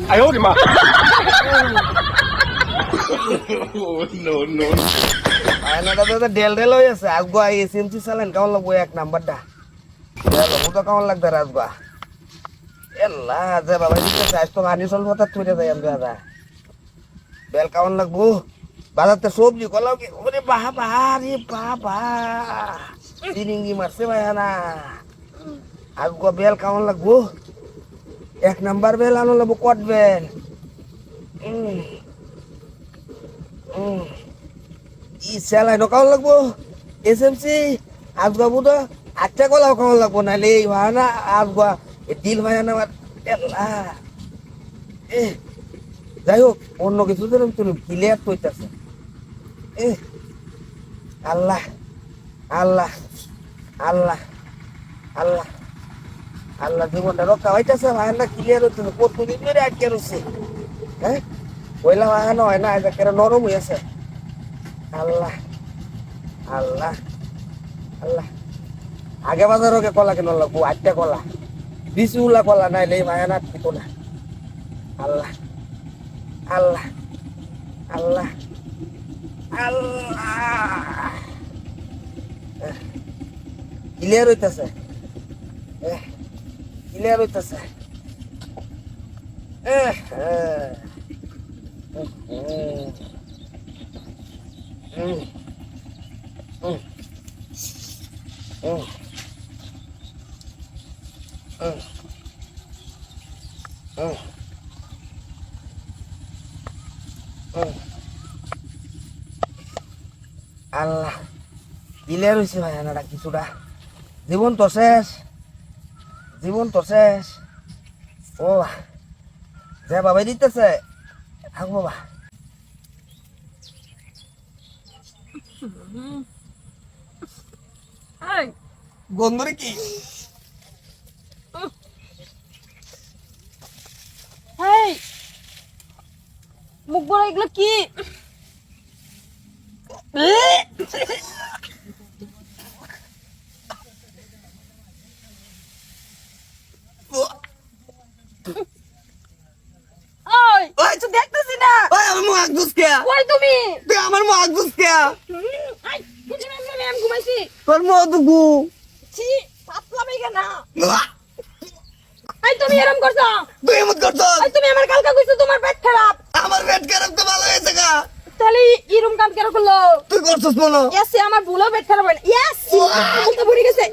哎呦我的妈！No no。আয়নাটা তো del del হয়ে আছে আগুয়া এসএমসি চালান কেমন লাগবো এক নাম্বারটা তো কেমন লাগবে রাজবা এল্লা যে বাবা দিতেছে আজ তো হানি চলবো তার তুলে যাই আমি দাদা বেল কেমন লাগবো বাজারতে সবজি কলাও কি ওরে বাবা রে বাবা তিরিঙ্গি মারছে ভাই না আগুয়া বেল কেমন লাগবো এক নাম্বার বেল আনো লাগবো কট বেল ই সেলাই নো কেমন লাগবো এসএমসি আজগা বুধ আচ্ছা কলাও কেমন লাগবো নাহলে এই ভাড়া আজগা ডিল ভাই না এল্লা যাই হোক অন্য কিছু তো তুমি ক্লিয়ার করতেছে আল্লাহ আল্লাহ আল্লাহ আল্লাহ আল্লাহ জীবনটা রক্ষা হইতেছে ভাইনা ক্লিয়ার হচ্ছে কতদিন ধরে আটকে রয়েছে হ্যাঁ পয়লা ভাইনা হয় না আজ একেবারে নরম হয়েছে আল্লাহ আল্লাহ আল্লাহ আগে বাজার হোক কলা কেন লাগবো আটটা কলা বিশ উলা কলা নাই লে ভাইনা ঠিক না আল্লাহ আল্লাহ আল্লাহ আল্লাহ ক্লিয়ার হইতেছে ক্লিয়ার হইতেছে আল্লাহ ক্লিয়ার হয়েছে ভাই আনাটা কিছুটা জীবন তো শেষ জীবন তো শেষ ও যে বাবাই দিতেছে থাক বাবা গন্ধরে কি মুখ বড় এগুলো কি ওই তো দেখতেছি না ওই আমার মুখ আগুস কে কই তুমি তুই আমার মুখ আগুস কে আই বুঝি না আমি ঘুমাইছি তোর মুখ দুগু ছি পাতলা বেগা না আই তুমি এরকম করছো তুই এমন করছ আই তুমি আমার কালকা কইছো তোমার পেট খারাপ আমার পেট খারাপ তো ভালো হয়েছে গা তাহলে এরকম কাম কেন করলো তুই করছস মনে ইয়েস আমার ভুলও পেট খারাপ হয় না ইয়েস তো পড়ে গেছে